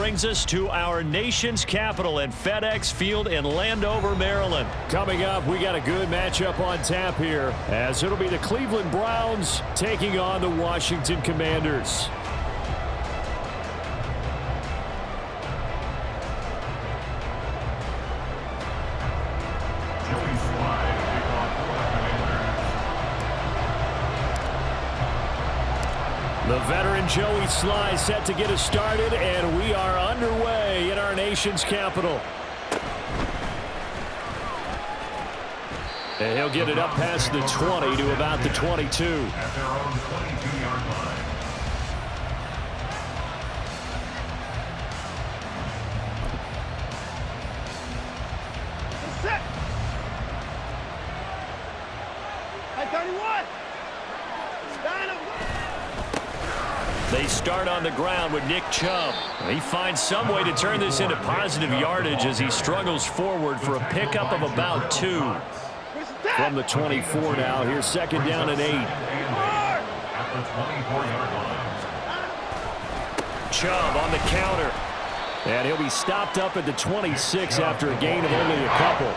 brings us to our nation's capital at FedEx Field in Landover, Maryland. Coming up, we got a good matchup on tap here, as it'll be the Cleveland Browns taking on the Washington Commanders. The veteran Joey Sly set to get us started, and we are underway in our nation's capital. And he'll get it up past the 20 to about the 22. At their own 22-yard line. Set. At 31. They start on the ground with Nick Chubb. He finds some way to turn this into positive yardage as he struggles forward for a pickup of about 2. From the 24 now, here's second down and 8. At the 24-yard line. Chubb on the counter. And he'll be stopped up at the 26 after a gain of only a couple.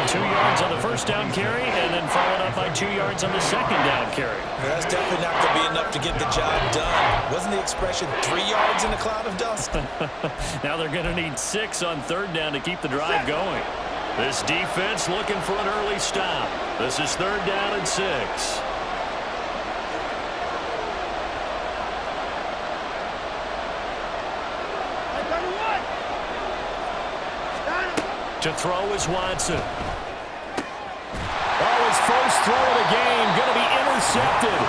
2 yards on the first down carry, and then followed up by 2 yards on the second down carry. That's definitely not going to be enough to get the job done. Wasn't the expression 3 yards in a cloud of dust? Now they're going to need 6 on third down to keep the drive going. This defense looking for an early stop. This is third down and 6. To throw is Watson. Oh, his first throw of the game going to be intercepted.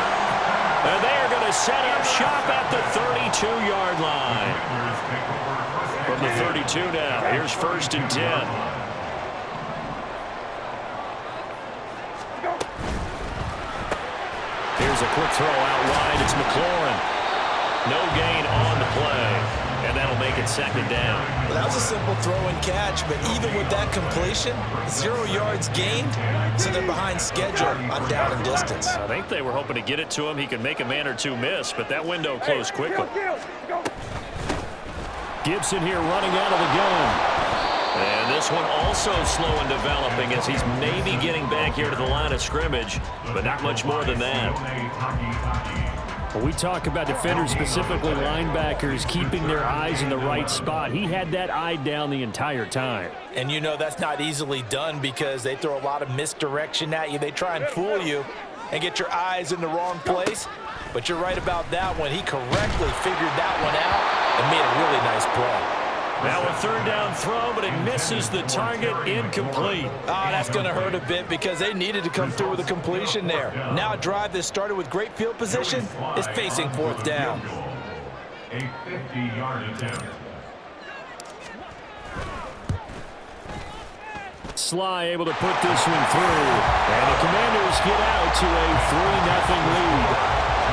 And they are going to set up shop at the 32-yard line. From the 32 now, here's first and 10. Here's a quick throw out wide. It's McLaurin. No gain on the play. And that'll make it second down. Well, that was a simple throw and catch, but even with that completion, 0 yards gained, so they're behind schedule on down and distance. I think they were hoping to get it to him. He could make a man or two miss, but that window closed quickly. Gibson here running out of the gun. And this one also slow in developing as he's maybe getting back here to the line of scrimmage, but not much more than that. When we talk about defenders, specifically linebackers, keeping their eyes in the right spot, he had that eye down the entire time. And you know that's not easily done because they throw a lot of misdirection at you. They try and fool you and get your eyes in the wrong place. But you're right about that one. He correctly figured that one out and made a really nice play. Now a third down throw, but it misses the target, incomplete. Oh, that's going to hurt a bit because they needed to come through with a completion there. Now a drive that started with great field position is facing fourth down. A 50-yard attempt. Sly able to put this one through. And the Commanders get out to a 3-0 lead.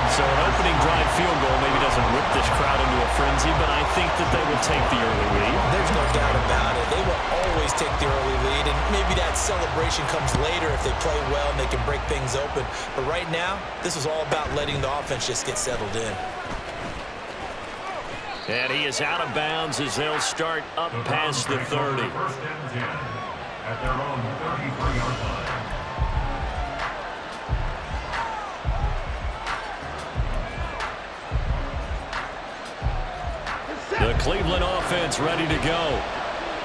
So an opening drive field goal maybe doesn't whip this crowd into a frenzy, but I think that they will take the early lead. There's no doubt about it. They will always take the early lead, and maybe that celebration comes later if they play well and they can break things open. But right now, this is all about letting the offense just get settled in. And he is out of bounds as they'll start up past the 30. First and 10 at their own 33-yard line. The Cleveland offense ready to go.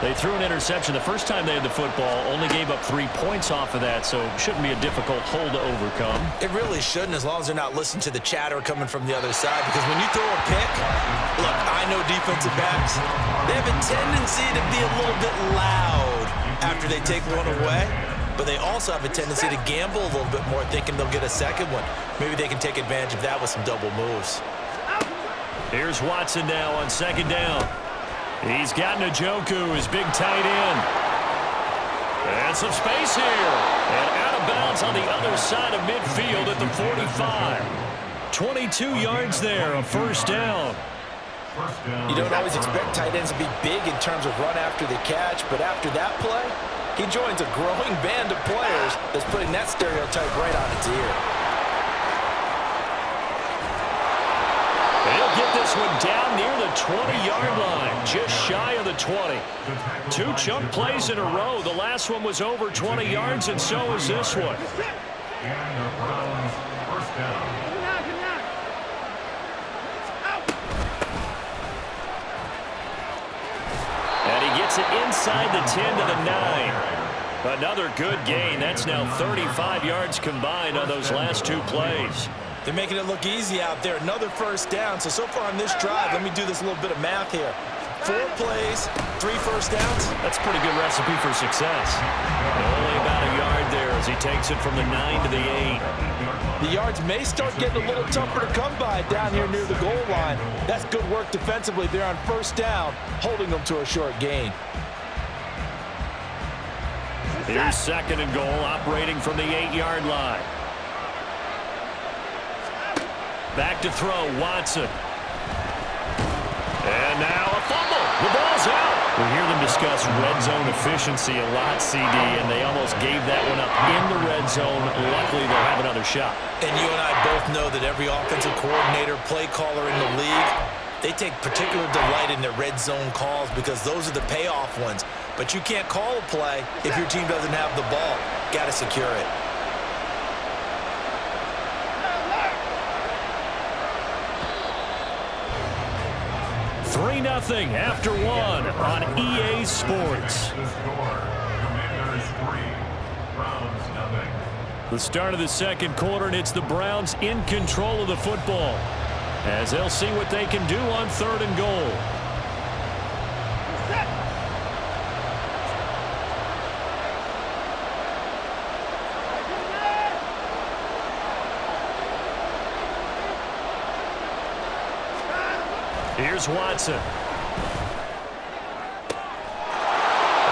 They threw an interception the first time they had the football, only gave up 3 points off of that, so shouldn't be a difficult hole to overcome. It really shouldn't, as long as they're not listening to the chatter coming from the other side, because when you throw a pick, look, I know defensive backs, they have a tendency to be a little bit loud after they take one away, but they also have a tendency to gamble a little bit more, thinking they'll get a second one. Maybe they can take advantage of that with some double moves. Here's Watson now on second down. He's got Njoku, his big tight end. And some space here. And out of bounds on the other side of midfield at the 45. 22 yards there, a first down. You don't always expect tight ends to be big in terms of run after the catch, but after that play, he joins a growing band of players that's putting that stereotype right on its ear. He'll get this one down near the 20-yard line. just shy of the 20. 2 chunk plays in a row. The last one was over 20 yards, and so is this one. And the Browns first down. And he gets it inside the 10 to the 9. Another good gain. That's now 35 yards combined on those last 2 plays. They're making it look easy out there. Another first down. So far on this drive, let me do this little bit of math here. 4 plays, 3 first downs. That's a pretty good recipe for success. Only about a yard there as he takes it from the 9 to the 8. The yards may start getting a little tougher to come by down here near the goal line. That's good work defensively there on first down, holding them to a short gain. Here's 2nd and goal, operating from the 8-yard line. Back to throw, Watson. And now a fumble. The ball's out. We hear them discuss red zone efficiency a lot, CD, and they almost gave that one up in the red zone. Luckily, they'll have another shot. And you and I both know that every offensive coordinator, play caller in the league, they take particular delight in their red zone calls because those are the payoff ones. But you can't call a play if your team doesn't have the ball. Got to secure it. Nothing after 1 on EA Sports. The score, Commanders 3, Browns nothing. The start of the 2nd quarter, and it's the Browns in control of the football as they'll see what they can do on 3rd and goal. Here's Watson.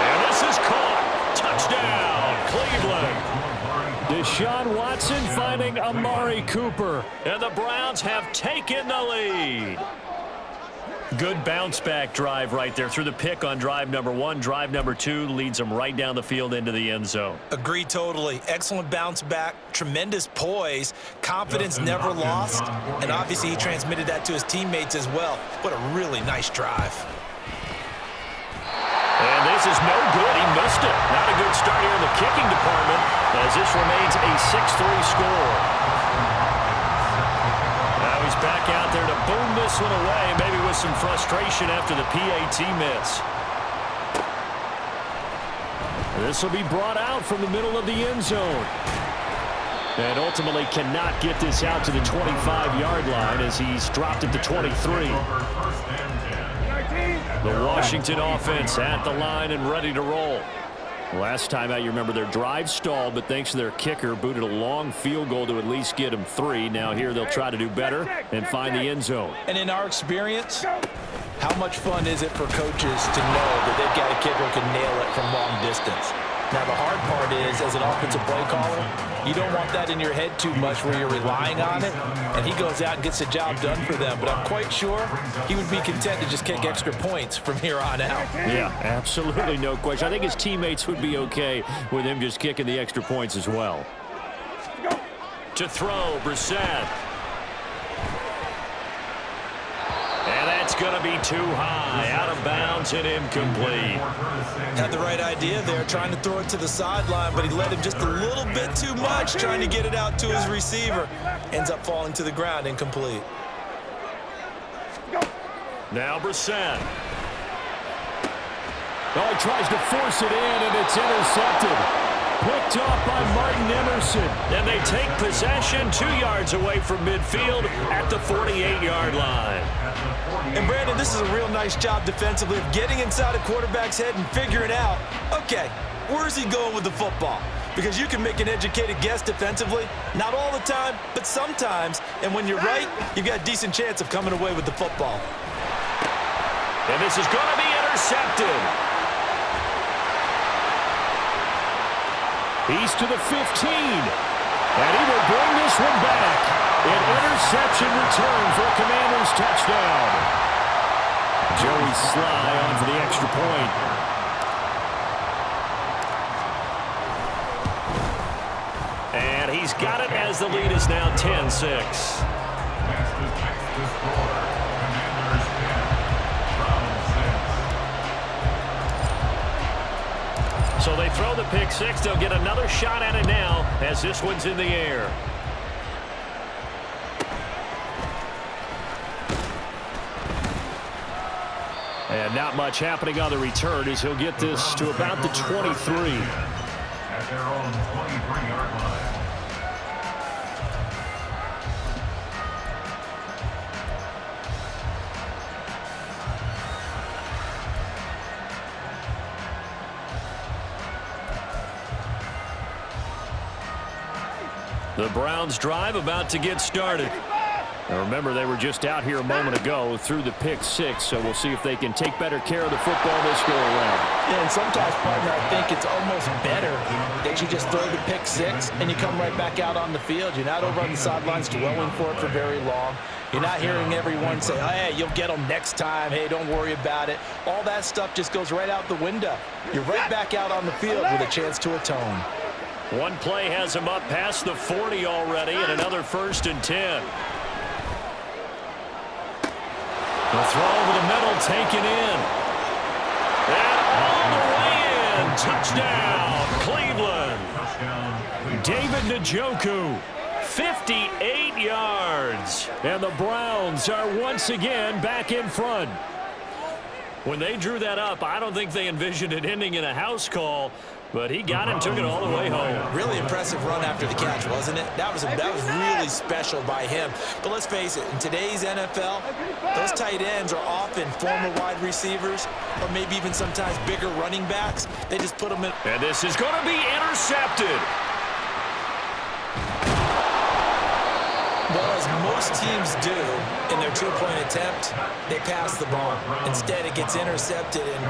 And this is caught. Touchdown, Cleveland. Deshaun Watson finding Amari Cooper. And the Browns have taken the lead. Good bounce-back drive right there through the pick on drive number 1. Drive number 2 leads them right down the field into the end zone. Agree totally. Excellent bounce back, tremendous poise, confidence never lost, and obviously he transmitted that to his teammates as well. What a really nice drive. And this is no good. He missed it. Not a good start here in the kicking department as this remains a 6-3 score. Now he's back out there to boom this one away, maybe with some frustration after the PAT miss. This will be brought out from the middle of the end zone. And ultimately cannot get this out to the 25-yard line as he's dropped it to 23. The Washington offense at the line and ready to roll. Last time out, you remember their drive stalled, but thanks to their kicker, booted a long field goal to at least get them 3. Now here they'll try to do better and find the end zone. And in our experience, how much fun is it for coaches to know that they've got a kicker who can nail it from long distance? Now, the hard part is, as an offensive play caller, you don't want that in your head too much where you're relying on it, and he goes out and gets the job done for them. But I'm quite sure he would be content to just kick extra points from here on out. Yeah, absolutely no question. I think his teammates would be okay with him just kicking the extra points as well. To throw, Brissett. And that's going to be too high, out of bounds and incomplete. Had the right idea there, trying to throw it to the sideline, but he let him just a little bit too much, trying to get it out to his receiver. Ends up falling to the ground, incomplete. Now Brissett. Oh, he tries to force it in, and it's intercepted. Picked off by Martin Emerson. And they take possession 2 yards away from midfield at the 48-yard line. And Brandon, this is a real nice job defensively of getting inside a quarterback's head and figuring out, okay, where's he going with the football? Because you can make an educated guess defensively, not all the time, but sometimes. And when you're right, you've got a decent chance of coming away with the football. And this is going to be intercepted. He's to the 15. And he will bring this one back. An interception return for a Commanders touchdown. Joey Sly on for the extra point. And he's got it as the lead is now 10-6. That's the score. Commanders 10, Browns 6. So they throw the pick six. They'll get another shot at it now as this one's in the air. And not much happening on the return as he'll get this to about the 23. At their own 23-yard line. The Browns drive about to get started. Now remember, they were just out here a moment ago through the pick six, so we'll see if they can take better care of the football this go around. Yeah, and sometimes, partner, I think it's almost better that you just throw the pick six and you come right back out on the field. You're not over on the sidelines dwelling for it for very long. You're not hearing everyone say, oh, hey, you'll get them next time. Hey, don't worry about it. All that stuff just goes right out the window. You're right back out on the field with a chance to atone. One play has him up past the 40 already, and another 1st and 10. The throw over the middle, taken in. And all the way in. Touchdown, Cleveland. David Njoku, 58 yards. And the Browns are once again back in front. When they drew that up, I don't think they envisioned it ending in a house call. But he got him, took it all the way home. Really impressive run after the catch, wasn't it? That was really special by him. But let's face it, in today's NFL, those tight ends are often former wide receivers or maybe even sometimes bigger running backs. They just put them in. And this is going to be intercepted. Well, as most teams do in their two-point attempt, they pass the ball. Instead, it gets intercepted. And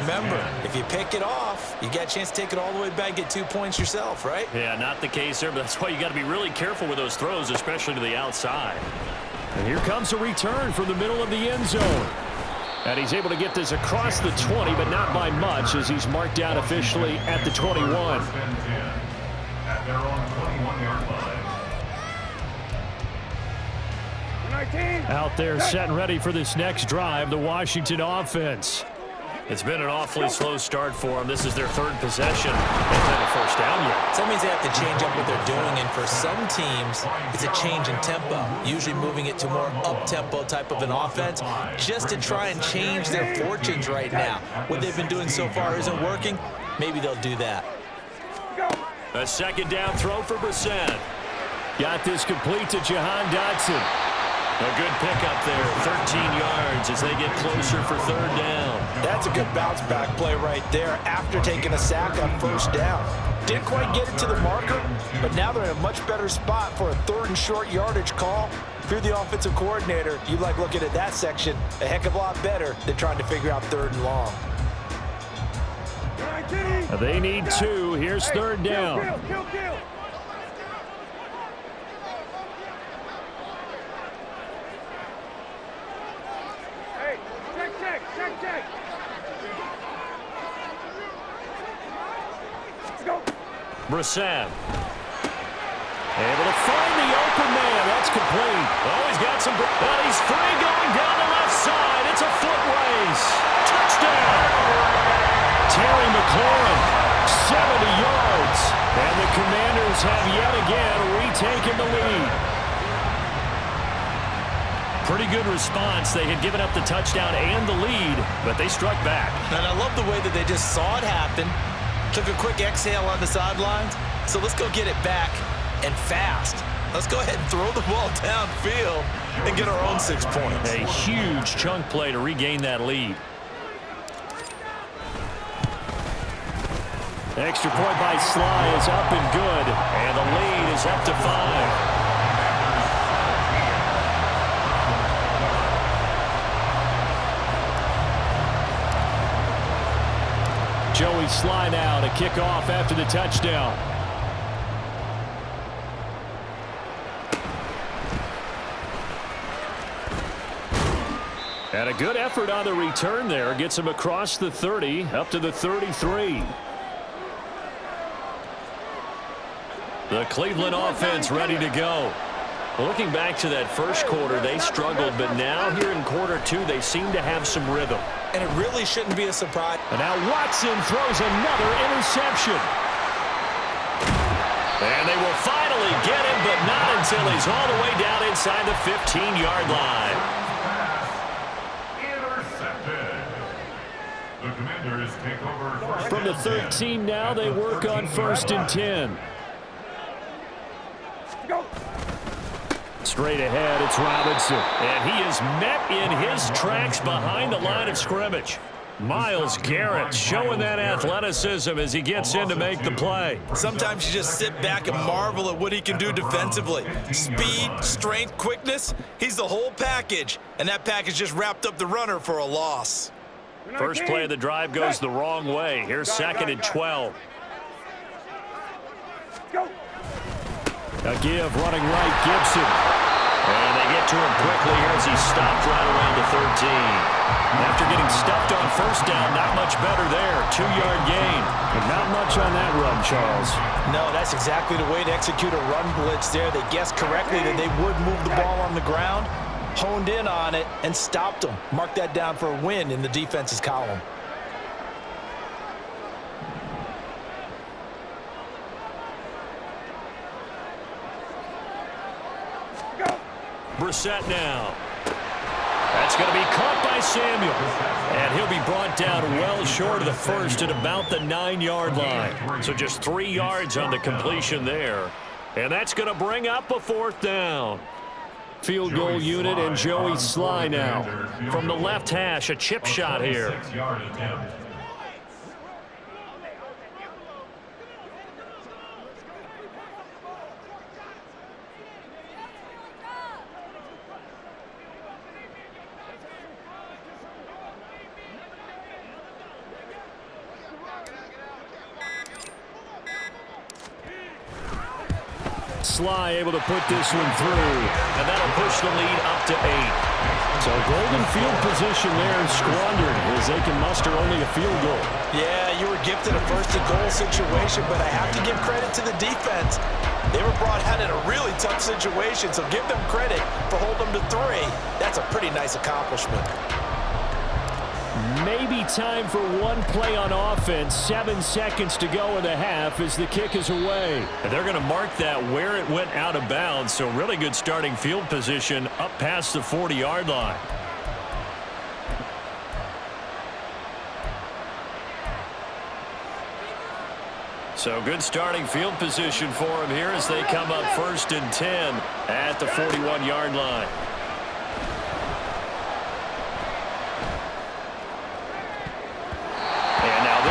remember, if you pick it off, you got a chance to take it all the way back, get 2 points yourself, right? Yeah, not the case there, but that's why you got to be really careful with those throws, especially to the outside. And here comes a return from the middle of the end zone. And he's able to get this across the 20, but not by much, as he's marked down officially at the 21. At their own 21-yard line. Out there set and ready for this next drive, the Washington offense. It's been an awfully slow start for them. This is their 3rd possession. They've had a first down yet. So that means they have to change up what they're doing, and for some teams, it's a change in tempo, usually moving it to more up-tempo type of an offense, just to try and change their fortunes right now. What they've been doing so far isn't working. Maybe they'll do that. A 2nd down throw for Brissett. Got this complete to Jahan Dotson. A good pickup there, 13 yards as they get closer for 3rd down. That's a good bounce-back play right there after taking a sack on 1st down. Didn't quite get it to the marker, but now they're in a much better spot for a 3rd and short yardage call. If you're the offensive coordinator, you like looking at that section a heck of a lot better than trying to figure out 3rd and long. They need 2. Here's 3rd down. Kill. Check. Let's go. Brissett. Able to find the open man. That's complete. Oh, he's got some. But he's free going down the left side. It's a foot race. Touchdown. Terry McLaurin, 70 yards. And the Commanders have yet again retaken the lead. Pretty good response. They had given up the touchdown and the lead, but they struck back. And I love the way that they just saw it happen, took a quick exhale on the sidelines. So let's go get it back and fast. Let's go ahead and throw the ball downfield and get our own 6 points. A huge chunk play to regain that lead. Extra point by Sly is up and good, and the lead is up to 5. Joey Sly now to kick off after the touchdown. And a good effort on the return there. Gets him across the 30, up to the 33. The Cleveland offense ready to go. Looking back to that first quarter, they struggled, but now here in quarter 2, they seem to have some rhythm. and it really shouldn't be a surprise. And now Watson throws another interception. And they will finally get him, but not until he's all the way down inside the 15-yard line. Intercepted. The Commanders take over first From the and 13 now, they work on 1st and 10. Straight ahead, it's Robinson. And he is met in his tracks behind the line of scrimmage. Myles Garrett showing that athleticism as he gets in to make the play. Sometimes you just sit back and marvel at what he can do defensively. Speed, strength, quickness, he's the whole package. And that package just wrapped up the runner for a loss. First play of the drive goes the wrong way. Here's 2nd and 12. A give running right, Gibson. And they get to him quickly here as he's stopped right around the 13. After getting stuffed on first down, not much better there. 2-yard gain. And not much on that run, Charles. No, that's exactly the way to execute a run blitz there. They guessed correctly that they would move the ball on the ground, honed in on it, and stopped them. Mark that down for a win in the defense's column. Brissett now. That's going to be caught by Samuel. And he'll be brought down well short of the first at about the 9-yard line. So just 3 yards on the completion there. And that's going to bring up a 4th down. Field goal unit and Joey Sly now. From the left hash, a chip shot here. 6-yard attempt. Sly able to put this one through. And that'll push the lead up to 8. So golden field position there squandered as they can muster only a field goal. Yeah, you were gifted a first-and-goal situation, but I have to give credit to the defense. They were brought out in a really tough situation, so give them credit for holding them to 3. That's a pretty nice accomplishment. Maybe time for one play on offense. 7 seconds to go in the half as the kick is away. And they're going to mark that where it went out of bounds. So really good starting field position up past the 40-yard line. So good starting field position for him here as they come up 1st and 10 at the 41-yard line.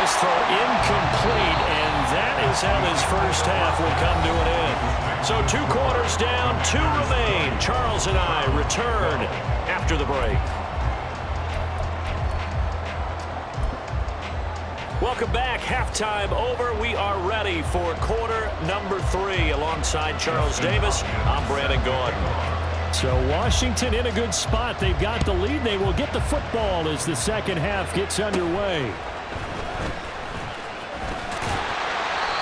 Throw incomplete, and that is how this first half will come to an end. So 2 quarters down, 2 remain. Charles and I return after the break. Welcome back. Halftime over. We are ready for quarter number 3 alongside Charles Davis. I'm Brandon Gordon. So Washington in a good spot. They've got the lead. They will get the football as the second half gets underway.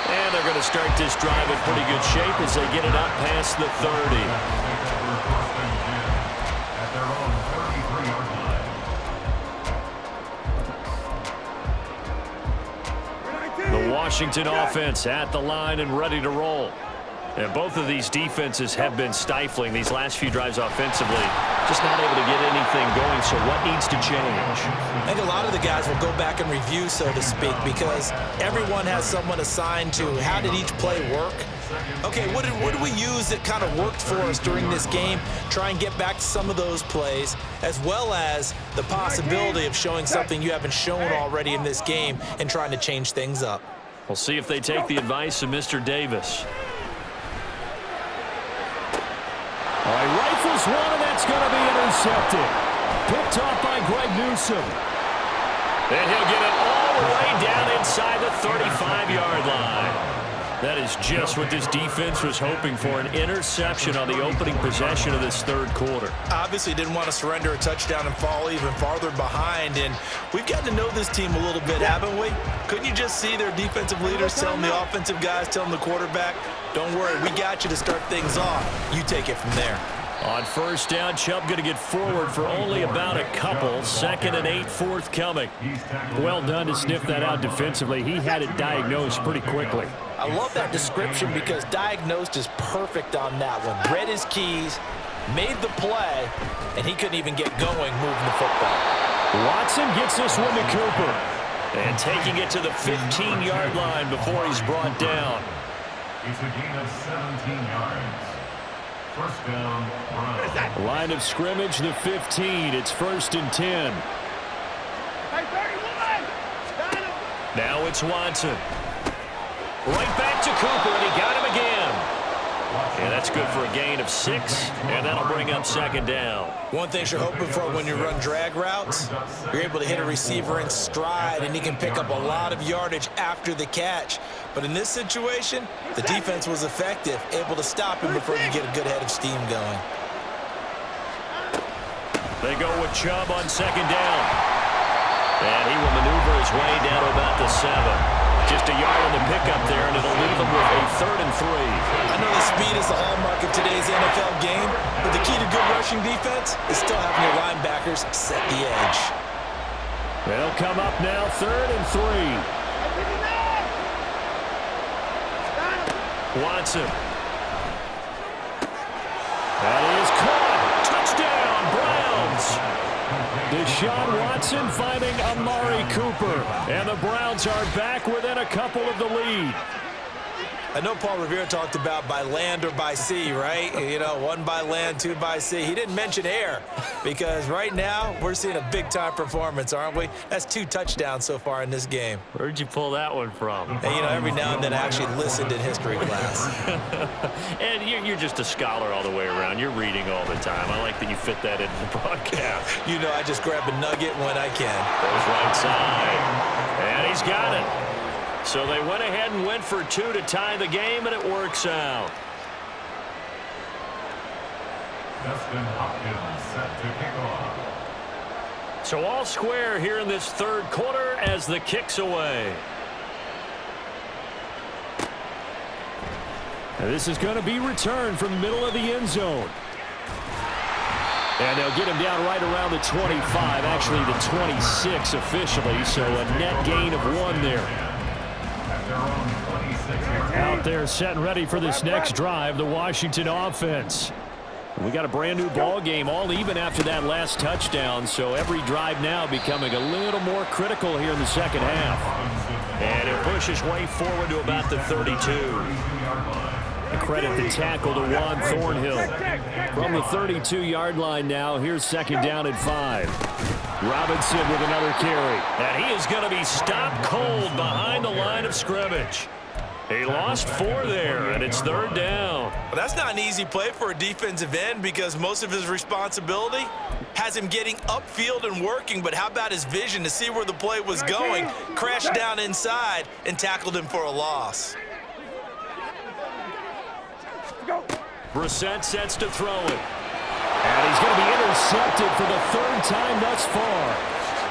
And they're going to start this drive in pretty good shape as they get it up past the 30. At their own 33-yard line. The Washington offense at the line and ready to roll. And both of these defenses have been stifling these last few drives offensively. Just not able to get anything going, so what needs to change? I think a lot of the guys will go back and review, so to speak, because everyone has someone assigned to how did each play work. Okay, what did we use that kind of worked for us during this game? Try and get back to some of those plays, as well as the possibility of showing something you haven't shown already in this game and trying to change things up. We'll see if they take the advice of Mr. Davis. All right, rifles one, and that's going to be intercepted. Picked off by Greg Newsome. And he'll get it all the way down inside the 35-yard line. That is just what this defense was hoping for, an interception on the opening possession of this third quarter. Obviously didn't want to surrender a touchdown and fall even farther behind, and we've gotten to know this team a little bit, haven't we? Couldn't you just see their defensive leaders telling the offensive guys, telling the quarterback, don't worry, we got you to start things off. You take it from there. On first down, Chubb going to get forward for only about a couple. 2nd and 8 forthcoming. Well done to sniff that out defensively. He had it diagnosed pretty quickly. I love that description because diagnosed is perfect on that one. Read his keys, made the play, and he couldn't even get going moving the football. Watson gets this one to Cooper. And taking it to the 15-yard line before he's brought down. It's a gain of 17 yards. First down, Browns. Line of scrimmage, the 15. It's 1st and 10. Hey, 31! Got him! Now it's Watson. Right back to Cooper, and he got him again. And that's good for a gain of 6, and that'll bring up 2nd down. One thing you're hoping for when you run drag routes, you're able to hit a receiver in stride, and he can pick up a lot of yardage after the catch. But in this situation, the defense was effective, able to stop him before he could get a good head of steam going. They go with Chubb on 2nd down. And he will maneuver his way down to about the 7. Just a yard on the pickup there, and it'll leave him with a 3rd and 3. I know the speed is the hallmark of today's NFL game, but the key to good rushing defense is still having your linebackers set the edge. They'll come up now, 3rd and 3. Watson. That is caught. Touchdown, Browns. Deshaun Watson finding Amari Cooper. And the Browns are back within a couple of the lead. I know Paul Revere talked about by land or by sea, right? You know, 1 by land, 2 by sea. He didn't mention air because right now we're seeing a big-time performance, aren't we? That's 2 touchdowns so far in this game. Where'd you pull that one from? And, you know, every now and then I actually listened in history class. And you're just a scholar all the way around. You're reading all the time. I like that you fit that into the broadcast. You know, I just grab a nugget when I can. Goes right side. And he's got it. So they went ahead and went for 2 to tie the game, and it works out. Dustin Hopkins set to kick off. So all square here in this 3rd quarter as the kick's away. And this is going to be returned from the middle of the end zone. And they'll get him down right around the 25, actually the 26 officially, so a net gain of 1 there. Out there set and ready for this next drive, the Washington offense. We got a brand new ball game, all even after that last touchdown, so every drive now becoming a little more critical here in the 2nd half. And it pushes way forward to about the 32. Credit the tackle to Juan Thornhill. From the 32-yard line now, here's 2nd down and 5. Robinson with another carry. And he is going to be stopped cold behind the line of scrimmage. He lost 4 there, and it's 3rd down. Well, that's not an easy play for a defensive end because most of his responsibility has him getting upfield and working, but how about his vision to see where the play was going, crashed down inside, and tackled him for a loss. Brissett sets to throw it. And he's going to be intercepted for the 3rd time thus far.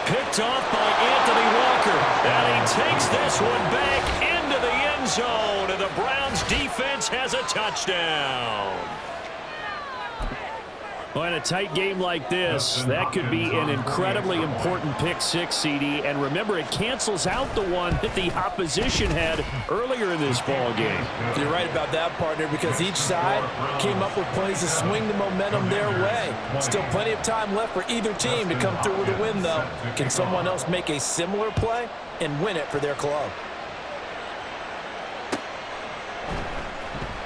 Picked off by Anthony Walker. And he takes this one back into the end zone. And the Browns defense has a touchdown. Well, in a tight game like this, that could be an incredibly important pick 6, CD. And remember, it cancels out the one that the opposition had earlier in this ball game. You're right about that, partner, because each side came up with plays to swing the momentum their way. Still plenty of time left for either team to come through with a win, though. Can someone else make a similar play and win it for their club?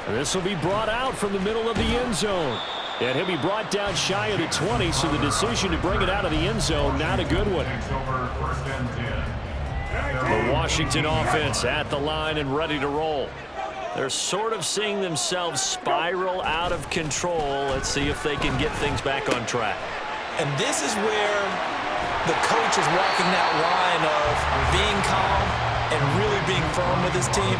This will be brought out from the middle of the end zone. And he'll be brought down shy of the 20, so the decision to bring it out of the end zone, not a good one. The Washington offense at the line and ready to roll. They're sort of seeing themselves spiral out of control. Let's see if they can get things back on track. And this is where the coach is walking that line of being calm and really being firm with his team.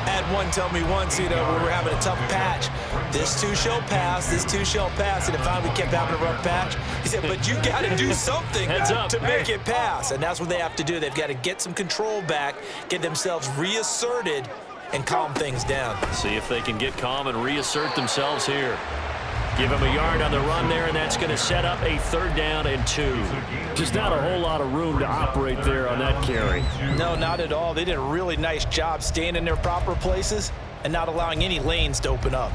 Had one tell me once, you know, when we were having a tough patch, this too shall pass, this too shall pass, and if finally we kept having a rough patch, he said, but you got to do something to make it pass, and that's what they have to do. They've got to get some control back, get themselves reasserted, and calm things down. See if they can get calm and reassert themselves here. Give him a yard on the run there, and that's going to set up a 3rd down and 2. Just not a whole lot of room to operate there on that carry. No, not at all. They did a really nice job staying in their proper places and not allowing any lanes to open up.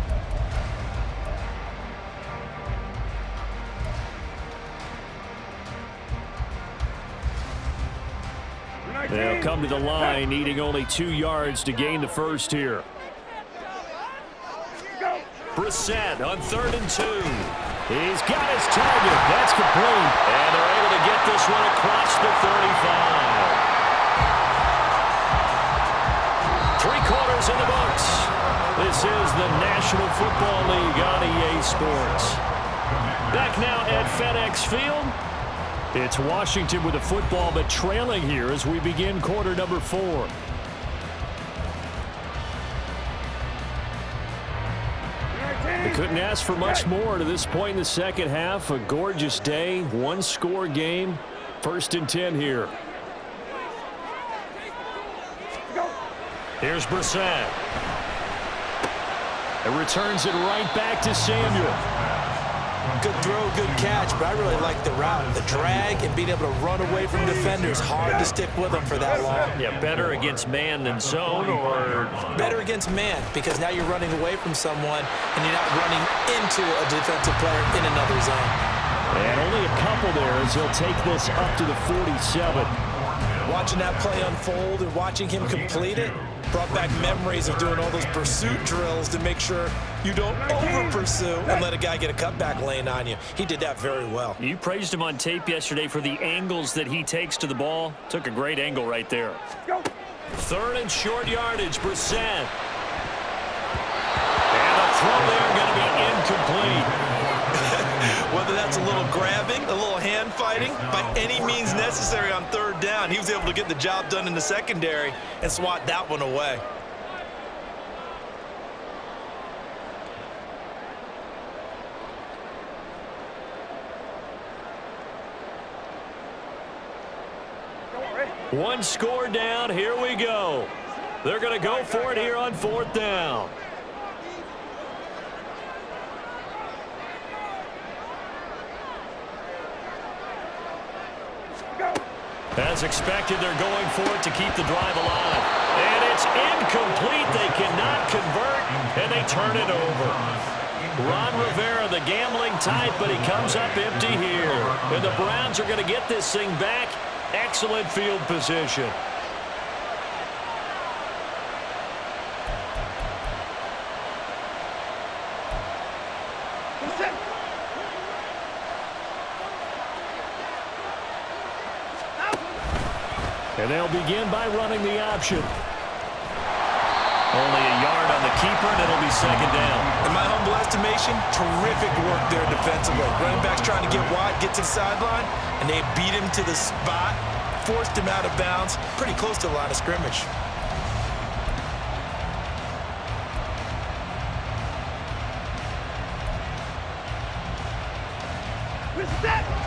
They'll come to the line, needing only 2 yards to gain the first here. Brissett on 3rd and 2. He's got his target. That's complete. And they're able to get this one across the 35. 3 quarters in the books. This is the National Football League on EA Sports. Back now at FedEx Field. It's Washington with the football, but trailing here as we begin quarter number 4. They couldn't ask for much more to this point in the second half. A gorgeous day, 1-score game. 1st and 10 here. Here's Brissett. It returns it right back to Samuel. Good throw, good catch, but I really like the route. The drag and being able to run away from defenders. Hard to stick with them for that long. Yeah, better against man than zone, or better against man, because now you're running away from someone and you're not running into a defensive player in another zone. And only a couple there as he'll take this up to the 47. Watching that play unfold and watching him complete it brought back memories of doing all those pursuit drills to make sure you don't over-pursue and let a guy get a cutback lane on you. He did that very well. You praised him on tape yesterday for the angles that he takes to the ball. Took a great angle right there. 3rd and short yardage, Brissett. And a throw there going to be incomplete. Whether that's a little grabbing, a little hand fighting, by any means necessary on 3rd down, he was able to get the job done in the secondary and swat that one away. One score down. Here we go. They're going to go for it here on 4th down. As expected, they're going for it to keep the drive alive. And it's incomplete. They cannot convert, and they turn it over. Ron Rivera, the gambling type, but he comes up empty here. And the Browns are going to get this thing back. Excellent field position. And they'll begin by running the option. Only a yard on the keeper, and it'll be 2nd down. In my humble estimation, terrific work there defensively. Running back's trying to get wide, get to the sideline, and they beat him to the spot, forced him out of bounds, pretty close to the line of scrimmage.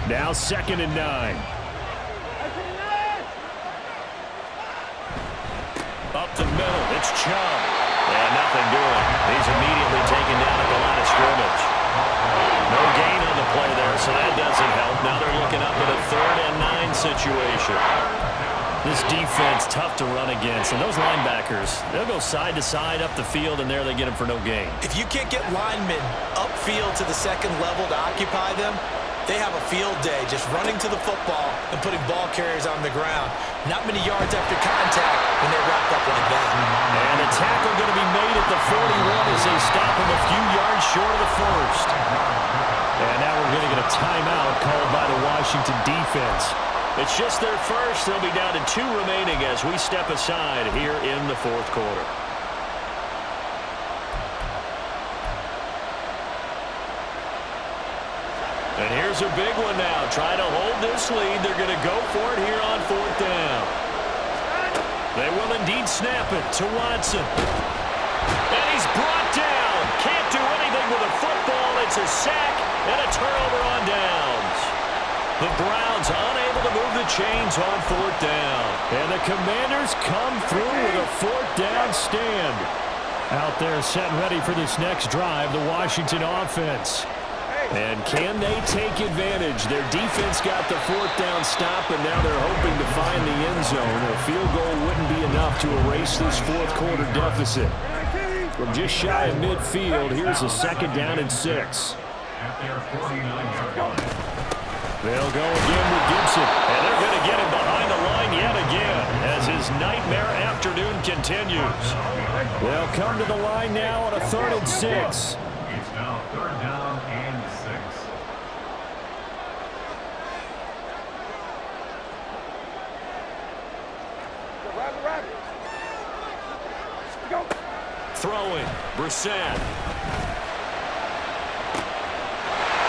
Now 2nd and 9. Up the middle, it's Chubb. And nothing doing. He's immediately taken down at the line of scrimmage. No gain on the play there, so that doesn't help. Now they're looking up at a 3rd and 9 situation. This defense, tough to run against. And those linebackers, they'll go side to side up the field, and there they get them for no gain. If you can't get linemen upfield to the 2nd level to occupy them, they have a field day just running to the football and putting ball carriers on the ground. Not many yards after contact when they wrap up like that. And a tackle going to be made at the 41 as they stop him a few yards short of the 1st. And now we're going to get a timeout called by the Washington defense. It's just their first. They'll be down to 2 remaining as we step aside here in the 4th quarter. And here's a big one now. Try to hold this lead. They're going to go for it here on 4th down. They will indeed snap it to Watson. And he's brought down. Can't do anything with a football. It's a sack and a turnover on downs. The Browns unable to move the chains on 4th down. And the Commanders come through with a 4th down stand. Out there set and ready for this next drive, the Washington offense. And can they take advantage? Their defense got the fourth down stop, and now they're hoping to find the end zone. A field goal wouldn't be enough to erase this fourth quarter deficit. From just shy of midfield, here's a 2nd down and 6. At their 49-yard line. They'll go again with Gibson. And they're going to get him behind the line yet again as his nightmare afternoon continues. They'll come to the line now on a 3rd and 6. It's now 3rd down and 6. Throwing, Brissett.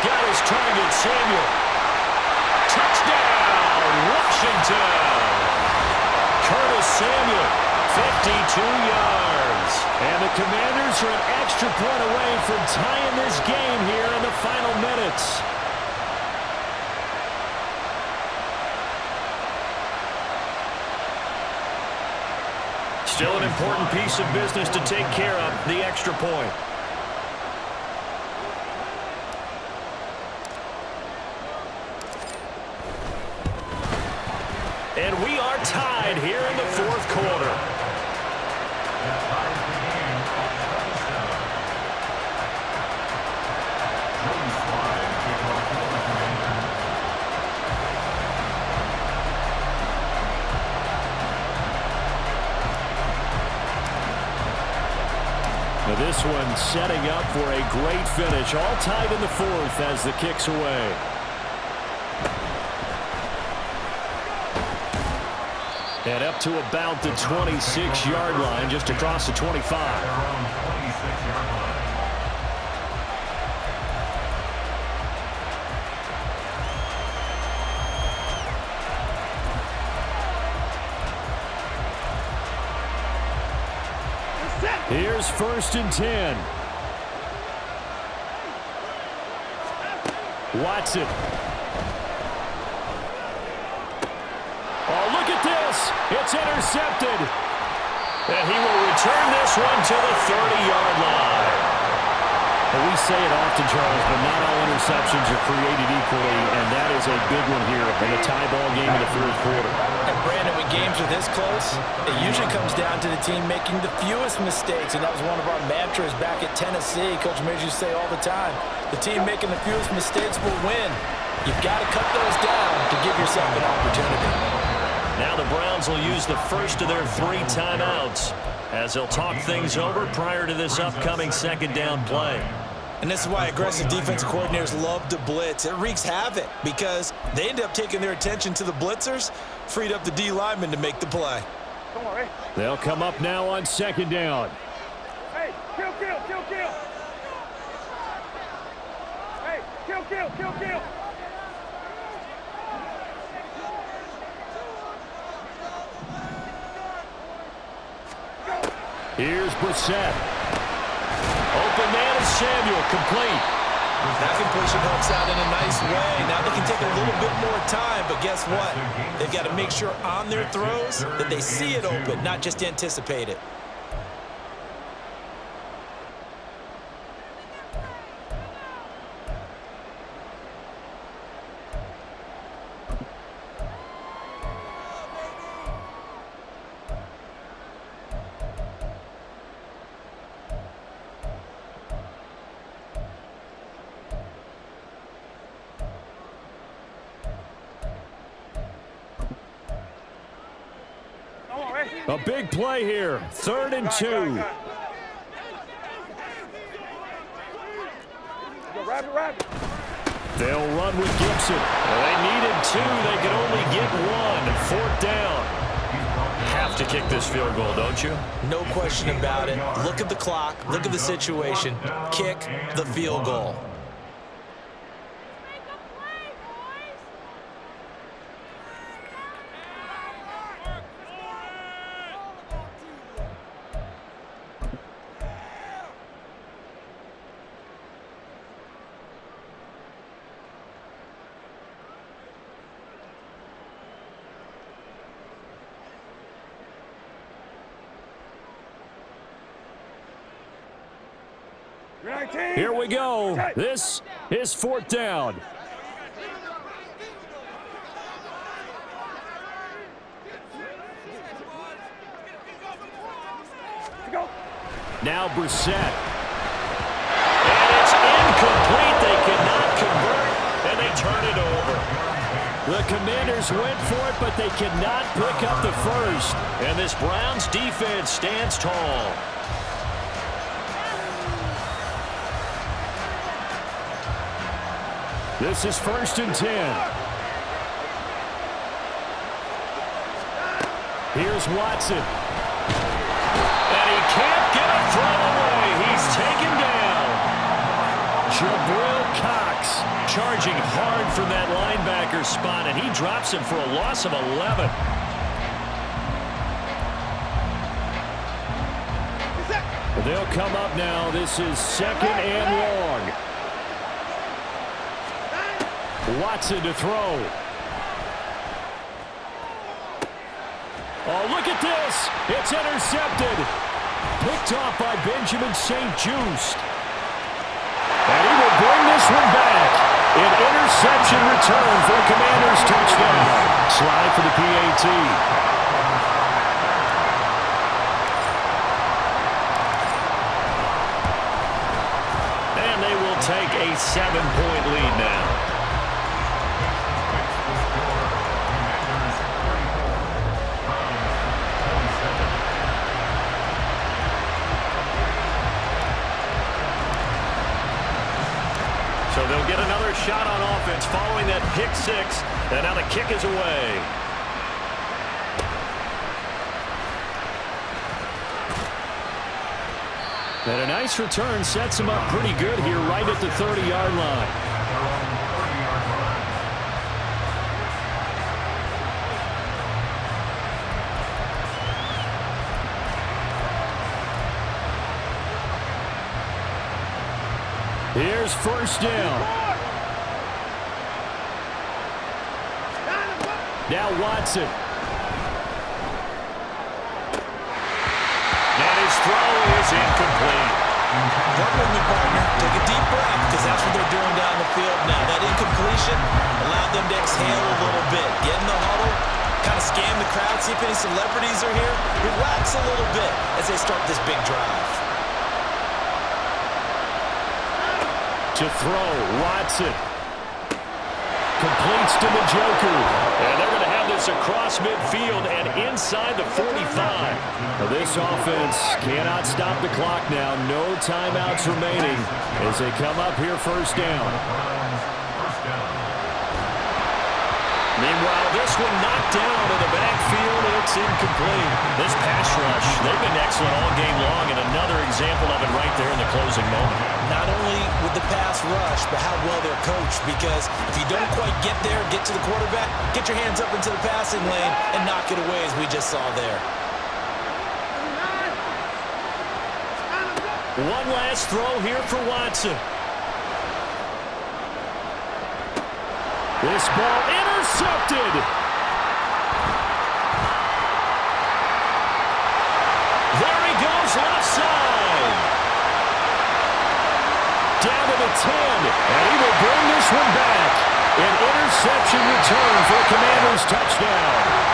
Got his target, Samuel. Touchdown, Washington. Curtis Samuel, 52 yards. And the Commanders are an extra point away from tying this game here in the final minutes. Still an important piece of business to take care of, the extra point. And we are tied here in the fourth quarter. Now this one setting up for a great finish. All tied in the fourth as the kick's away. And up to about the 26-yard line, just across the 25. Here's 1st and 10. Watson. Oh, look at this. It's intercepted. And he will return this one to the 30-yard line. Well, we say it often, Charles, but not all interceptions are created equally, and that is a big one here in a tie ball game in the fourth quarter. And Brandon, when games are this close, it usually comes down to the team making the fewest mistakes, and that was one of our mantras back at Tennessee. Coach Commz used to say all the time, the team making the fewest mistakes will win. You've got to cut those down to give yourself an opportunity. Now the Browns will use the first of their 3 timeouts as they'll talk things over prior to this upcoming 2nd down play. And this is why aggressive defensive coordinators love to blitz. It wreaks havoc because they end up taking their attention to the blitzers, freed up the D lineman to make the play. They'll come up now on 2nd down. Hey, kill. Hey, kill. Here's Brissett. Open man is Samuel, complete. That completion helps out in a nice way. Now they can take a little bit more time, but guess what? They've got to make sure on their throws that they see it open, not just anticipate it. A big play here. 3rd and 2. Rabbit. They'll run with Gibson. Well, they needed 2. They could only get 1. 4th down. Have to kick this field goal, don't you? No question about it. Look at the clock. Look at the situation. Kick the field goal. Here we go. This is 4th down. Now Brissett. And it's incomplete. They cannot convert, and they turn it over. The Commanders went for it, but they cannot pick up the first. And this Browns defense stands tall. This is 1st and 10. Here's Watson. And he can't get a throw away. He's taken down. Jabril Cox Charging hard from that linebacker spot, and he drops him for a loss of 11. They'll come up now. This is 2nd and long. Watson to throw. Oh, look at this. It's intercepted. Picked off by Benjamin St-Juste. And he will bring this one back. An interception return for the Commanders' touchdown. Slide for the PAT. And they will take a 7-point lead now. So they'll get another shot on offense following that pick six. And now the kick is away. And a nice return sets him up pretty good here right at the 30-yard line. Here's 1st down. Now Watson. And his throw is incomplete. Work with me, partner. Take a deep breath, because that's what they're doing down the field now. That incompletion allowed them to exhale a little bit. Get in the huddle, kind of scan the crowd, see if any celebrities are here. Relax a little bit as they start this big drive. To throw, Watson. Completes to Njoku. And they're going to have this across midfield and inside the 45. Now this offense cannot stop the clock now. No timeouts remaining as they come up here 1st down. Meanwhile, this one knocked down in the backfield. It's incomplete. This pass rush, they've been excellent all game long, and another example of it right there in the closing moment. Not only with the pass rush, but how well they're coached, because if you don't quite get there, get to the quarterback, get your hands up into the passing lane and knock it away as we just saw there. One last throw here for Watson. This ball intercepted. There he goes left side. Down to the 10, and he will bring this one back. An interception return for the Commanders' touchdown.